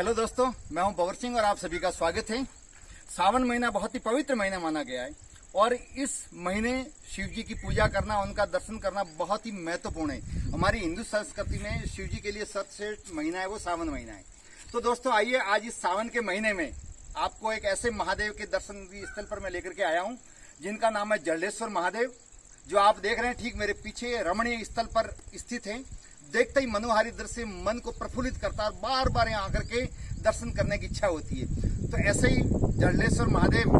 Hello दोस्तों, मैं हूं पवर सिंह और आप सभी का स्वागत है। सावन महीना बहुत ही पवित्र महीना माना गया है और इस महीने शिव जी की पूजा करना, उनका दर्शन करना बहुत ही महत्वपूर्ण है। हमारी हिंदू संस्कृति में शिव जी के लिए सर्वश्रेष्ठ महीना है वो सावन महीना है। तो दोस्तों आइए आज इस सावन के महीने में आपको एक ऐसे महादेव के दर्शन स्थल पर मैं लेकर के आया हूँ जिनका नाम है जरलेश्वर महादेव। जो आप देख रहे हैं ठीक मेरे पीछे रमणीय स्थल पर स्थित है। देखते ही मनोहारी दृश्य मन को प्रफुल्लित करता है और बार बार यहाँ आकर के दर्शन करने की इच्छा होती है। तो ऐसे ही जरलेश्वर महादेव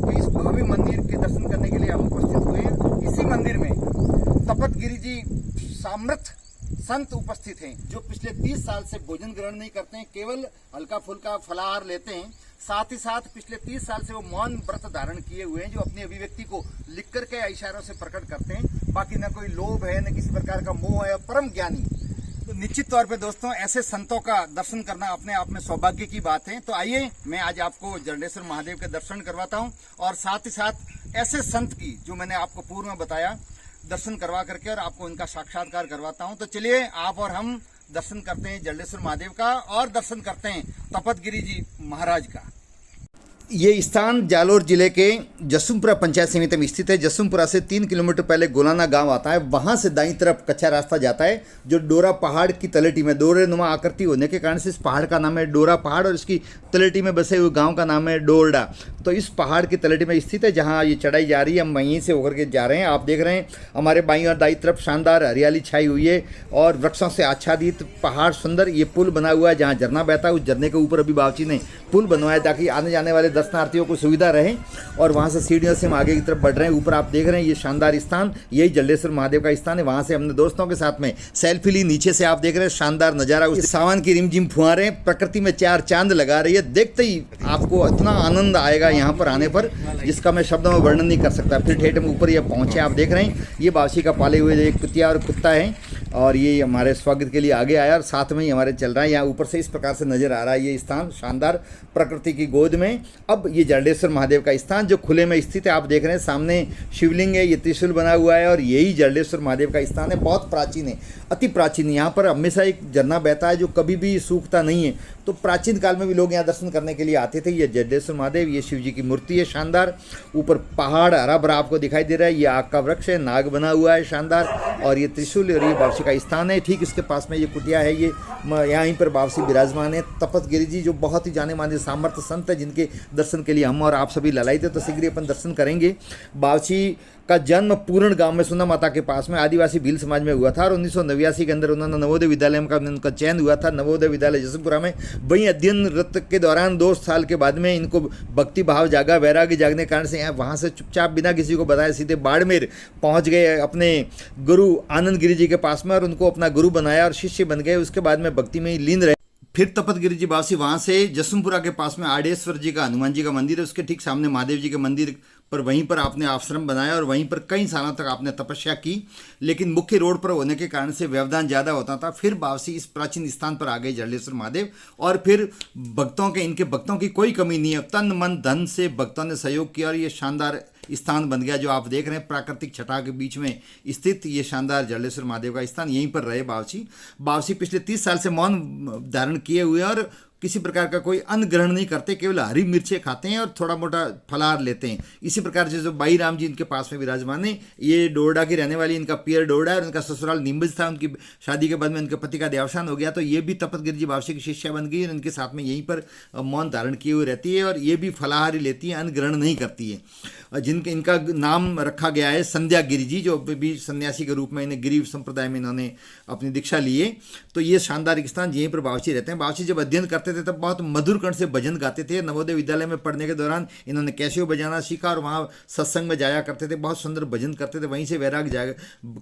के इस भव्य मंदिर के दर्शन करने के लिए हम उपस्थित हुए हैं। इसी मंदिर में तपतगिरी जी सामर्थ संत उपस्थित हैं जो पिछले 30 साल से भोजन ग्रहण नहीं करते हैं, केवल हल्का फुल्का फलाहार लेते हैं। साथ ही साथ पिछले 30 साल से वो मौन व्रत धारण किए हुए हैं जो अपनी अभिव्यक्ति को लिख करके इशारों से प्रकट करते हैं। बाकी न कोई लोभ है न किसी प्रकार का मोह है, परम ज्ञानी। तो निश्चित तौर पे दोस्तों ऐसे संतों का दर्शन करना अपने आप में सौभाग्य की बात है। तो आइए मैं आज आपको जरलेश्वर महादेव के दर्शन करवाता हूँ और साथ ही साथ ऐसे संत की जो मैंने आपको पूर्व में बताया दर्शन करवा करके और आपको इनका साक्षात्कार करवाता हूं। तो चलिए आप और हम दर्शन करते हैं जरलेश्वर महादेव का और दर्शन करते हैं तपतगिरी जी महाराज का। ये स्थान जालोर जिले के जसुमपुरा पंचायत समिति में स्थित है। जसुमपुरा से 3 किलोमीटर पहले गोलाना गांव आता है। वहां से दाईं तरफ कच्चा रास्ता जाता है जो डोरा पहाड़ की तलहटी में, डोरे नुमा आकृति होने के कारण से इस पहाड़ का नाम है डोरा पहाड़ और इसकी तलहटी में बसे हुए गांव का नाम है डोरडा। तो इस पहाड़ की तलहटी में स्थित है जहाँ ये चढ़ाई जा रही है। हम वहीं से होकर के जा रहे हैं। आप देख रहे हैं हमारे बाईं और दाईं तरफ शानदार हरियाली छाई हुई है और वृक्षों से आच्छादित पहाड़ सुंदर। ये पुल बना हुआ है जहाँ झरना बहता है। उस झरने के ऊपर अभी बाबूजी ने पुल बनवाया ताकि आने जाने वाले दर्शनार्थियों को सुविधा रहे। और वहां से सीढ़ियों से हम आगे की तरफ बढ़ रहे हैं। ऊपर आप देख रहे हैं ये शानदार स्थान, यही जरलेश्वर महादेव का स्थान है। वहां से हमने दोस्तों के साथ में सेल्फी ली। नीचे से आप देख रहे हैं शानदार नजारा, उस सावन की रिमझिम फुहारें प्रकृति में 4 चांद लगा रही है। देखते ही आपको इतना आनंद आएगा यहाँ पर आने पर जिसका मैं शब्दों में वर्णन नहीं कर सकता। फिर ठेठ में ऊपर ये पहुंचे। आप देख रहे हैं ये बावसी का पाले हुए एक कुतिया और कुत्ता है और ये हमारे स्वागत के लिए आगे आया और साथ में ही हमारे चल रहा है। यहाँ ऊपर से इस प्रकार से नजर आ रहा है ये स्थान शानदार प्रकृति की गोद में। अब ये जरलेश्वर महादेव का स्थान जो खुले में स्थित है। आप देख रहे हैं सामने शिवलिंग है, ये त्रिशूल बना हुआ है और यही जरलेश्वर महादेव का स्थान है। बहुत प्राचीन है, अति प्राचीन। यहाँ पर हमेशा एक झरना बहता है जो कभी भी सूखता नहीं है। तो प्राचीन काल में भी लोग यहाँ दर्शन करने के लिए आते थे। ये जरलेश्वर महादेव, ये शिव जी की मूर्ति है शानदार। ऊपर पहाड़ हरा भरा आपको दिखाई दे रहा है। ये आग का वृक्ष है, नाग बना हुआ है शानदार और ये त्रिशूल और ये बावसी का स्थान है। ठीक इसके पास में ये कुटिया है, ये यहीं पर बावसी विराजमान है। तपतगिरी जी जो बहुत ही जाने माने सामर्थ्य संत है जिनके दर्शन के लिए हम और आप सभी ललायित थे। तो शीघ्र ही अपन दर्शन करेंगे। बावसी का जन्म पूर्ण गांव में सुना माता के पास में आदिवासी भील समाज में हुआ था और 1989 के अंदर उन्होंने नवोदय विद्यालय का उनका चयन हुआ था, नवोदय विद्यालय जसुमपुरा में। वहीं अध्ययनरत के दौरान 2 साल के बाद में इनको भक्ति भाव जागा, वैराग्य जागने के कारण से यहाँ वहाँ से चुपचाप बिना किसी को बताए सीधे बाड़मेर पहुँच गए अपने गुरु आनंद गिरी जी के पास में और उनको अपना गुरु बनाया और शिष्य बन गए। उसके बाद में भक्ति में ही लीन रहे। फिर तपतगिरी जी बावसी वहाँ से जसुमपुरा के पास में आडेश्वर जी का हनुमान जी का मंदिर है, उसके ठीक सामने महादेव जी के मंदिर पर वहीं पर आपने आश्रम बनाया और वहीं पर कई सालों तक आपने तपस्या की। लेकिन मुख्य रोड पर होने के कारण से व्यवधान ज़्यादा होता था। फिर बावसी इस प्राचीन स्थान पर आ गए जरलेश्वर महादेव और फिर इनके भक्तों की कोई कमी नहीं है। तन मन धन से भक्तों ने सहयोग किया और ये शानदार स्थान बन गया जो आप देख रहे हैं। प्राकृतिक छटा के बीच में स्थित ये शानदार जरलेश्वर महादेव का स्थान, यहीं पर रहे बावसी पिछले 30 साल से मौन धारण किए हुए और किसी प्रकार का कोई अन्न ग्रहण नहीं करते, केवल हरी मिर्चें खाते हैं और थोड़ा मोटा फलाहार लेते हैं। इसी प्रकार से जो बाई राम जी इनके पास में विराजमान है, ये डोरडा की रहने वाली, इनका पियर डोरडा है और इनका ससुराल नीमच था। उनकी शादी के बाद में उनके पति का देहावसान हो गया तो ये भी तपतगिरी जी बावसी की शिष्या बन गई और इनके साथ में यहीं पर मौन धारण किए हुए रहती है और ये भी फलाहारी लेती है, अन्न ग्रहण नहीं करती है। जिनके इनका नाम रखा गया है संध्या गिरी जी, जो भी सन्यासी के रूप में इन्हें गिरी संप्रदाय में इन्होंने अपनी दीक्षा ली है। तो ये शानदार स्थान यहीं पर बावसी रहते हैं। बावसी जब अध्ययन करते थे तब बहुत मधुर कंठ से भजन गाते थे। नवोदय विद्यालय में पढ़ने के दौरान इन्होंने कैसियो बजाना सीखा और वहाँ सत्संग में जाया करते थे, बहुत सुंदर भजन करते थे। वहीं से वैराग्य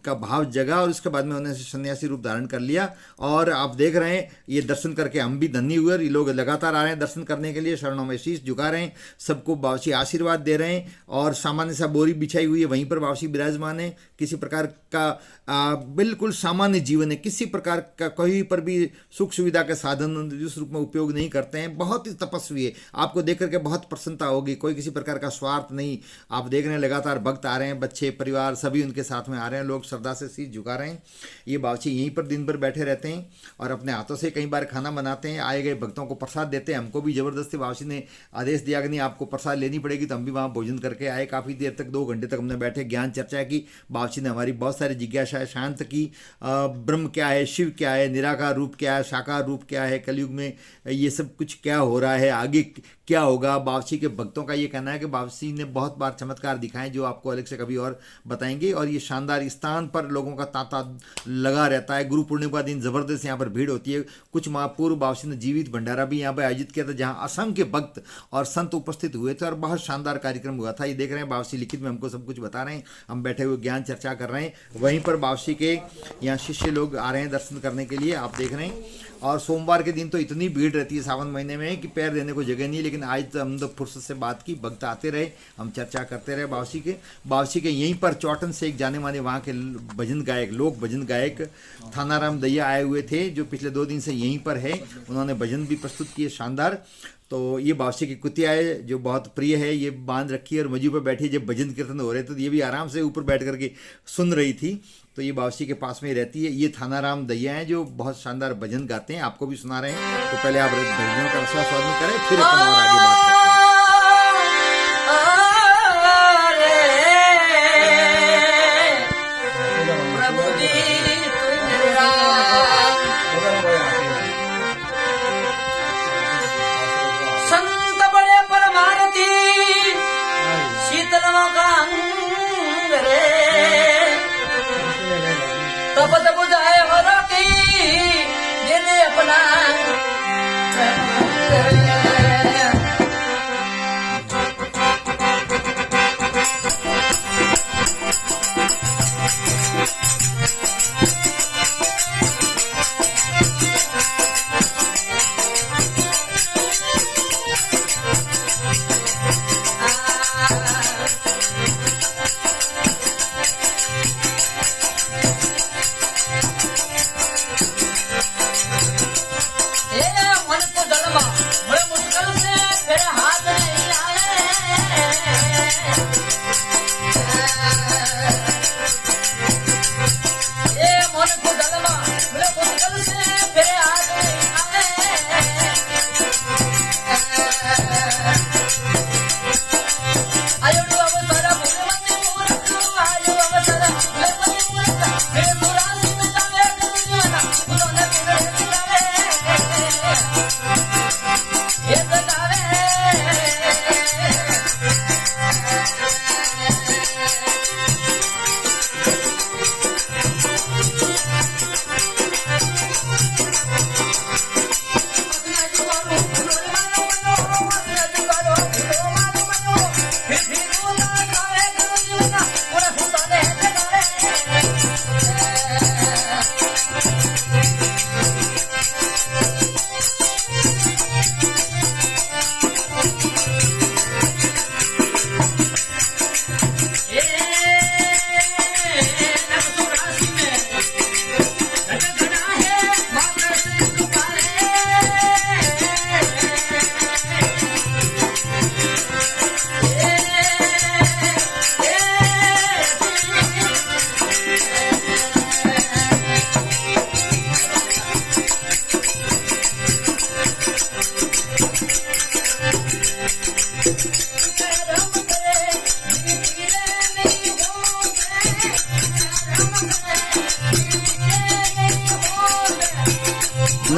का भाव जगा और उसके बाद में उन्होंने सन्यासी रूप धारण कर लिया। और आप देख रहे हैं ये दर्शन करके हम भी धन्य हुए और ये लोग लगातार आ रहे हैं दर्शन करने के लिए, शरणों में शीश झुका रहे हैं, सबको बावसी आशीर्वाद दे रहे हैं। और सामान्य सा बोरी बिछाई हुई है, वहीं पर बावसी विराजमान है। किसी प्रकार का बिल्कुल सामान्य जीवन है, किसी प्रकार का कहीं पर भी सुख सुविधा के साधन जिस रूप में उपयोग उपयोग नहीं करते हैं। बहुत ही तपस्वी है, आपको देख करके बहुत प्रसन्नता होगी। कोई किसी प्रकार का स्वार्थ नहीं। आप देख रहे हैं लगातार भक्त आ रहे हैं, बच्चे परिवार सभी उनके साथ में आ रहे हैं, लोग श्रद्धा से शीश झुका रहे हैं। ये बावर्ची यहीं पर दिन भर बैठे रहते हैं और अपने हाथों से कई बार खाना बनाते हैं, आए गए भक्तों को प्रसाद देते हैं। हमको भी ज़बरदस्ती बावर्ची ने आदेश दिया कि नहीं आपको प्रसाद लेनी पड़ेगी, तो हम भी वहाँ भोजन करके आए। काफ़ी देर तक 2 घंटे तक हमने बैठे, ज्ञान चर्चा की। बावर्ची ने हमारी बहुत सारी जिज्ञासाएं शांत की। ब्रह्म क्या है, शिव क्या है, निराकार रूप क्या है, साकार रूप क्या है, कलयुग में ये सब कुछ क्या हो रहा है, आगे क्या होगा। बावर्ची के भक्तों का ये कहना है कि बावर्ची ने बहुत बार चमत्कार दिखाए जो आपको अलग से कभी और बताएंगे। और ये शानदार स्थान पर लोगों का तांता लगा रहता है। गुरु पूर्णिमा का दिन जबरदस्त यहाँ पर भीड़ होती है। कुछ माह पूर्व बावर्ची ने जीवित भंडारा भी यहाँ पर आयोजित किया था, जहाँ असंख्य भक्त और संत उपस्थित हुए थे और बहुत शानदार कार्यक्रम हुआ था। ये देख रहे हैं बावर्ची लिखित में हमको सब कुछ बता रहे हैं, हम बैठे हुए ज्ञान चर्चा कर रहे हैं। वहीं पर बावर्ची के यहाँ शिष्य लोग आ रहे हैं दर्शन करने के लिए, आप देख रहे हैं। और सोमवार के दिन तो इतनी भीड़ रहती है सावन महीने में कि पैर देने को जगह नहीं है। लेकिन आज तो हम तो फुर्सत से बात की, भक्त आते रहे, हम चर्चा करते रहे बावर्ची के यहीं पर चौटन से एक जाने माने वहाँ के भजन गायक, लोक भजन गायक थानाराम दैया आए हुए थे, जो पिछले 2 दिन से यहीं पर है। उन्होंने भजन भी प्रस्तुत किए शानदार। तो ये बावर्ची की कुतिया है जो बहुत प्रिय है, ये बांध रखी है और मजू पर बैठी। जब भजन कीर्तन हो रहे थे तो ये भी आराम से ऊपर बैठ करके सुन रही थी। तो ये बावर्ची के पास में ही रहती है। ये थानाराम दैया हैं जो बहुत शानदार भजन गाते हैं, आपको भी सुना रहे हैं। तो पहले आप भजनों का स्वागत करें, फिर अपन और आगे बात करते हैं। तपत बुझाए हो रोकी देने अपना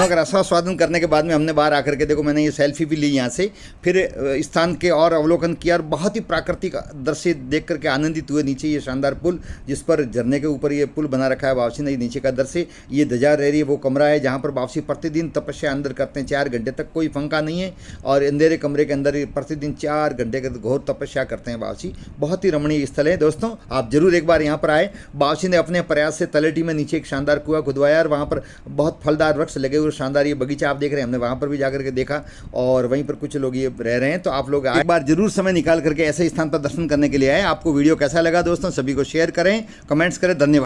का रसास्वादन करने के बाद में हमने बाहर आकर के देखो मैंने ये सेल्फी भी ली यहाँ से, फिर स्थान के और अवलोकन किया और बहुत ही प्राकृतिक दृश्य देख करके आनंदित हुए। नीचे ये शानदार पुल जिस पर झरने के ऊपर ये पुल बना रखा है बावर्ची ने, नीचे का दृश्य, ये ध्वजा रह रही है, वो कमरा है जहाँ पर बावर्ची प्रतिदिन तपस्या अंदर करते हैं। 4 घंटे तक कोई पंखा नहीं है और अंधेरे कमरे के अंदर प्रतिदिन 4 घंटे के घोर तपस्या करते हैं बावर्ची। बहुत ही रमणीय स्थल है दोस्तों, आप जरूर एक बार यहाँ पर आए। बावर्ची ने अपने प्रयास से तलेटी में नीचे एक शानदार कुआं खुदवाया और वहाँ पर बहुत फलदार वृक्ष लगे हुए शानदार ये बगीचा आप देख रहे हैं, हमने वहाँ पर भी जाकर के देखा और वहीं पर कुछ लोग ये रह रहे हैं। तो आप लोग एक बार जरूर समय निकाल करके ऐसे स्थान पर दर्शन करने के लिए आए। आपको वीडियो कैसा लगा दोस्तों, सभी को शेयर करें, कमेंट्स करें। धन्यवाद।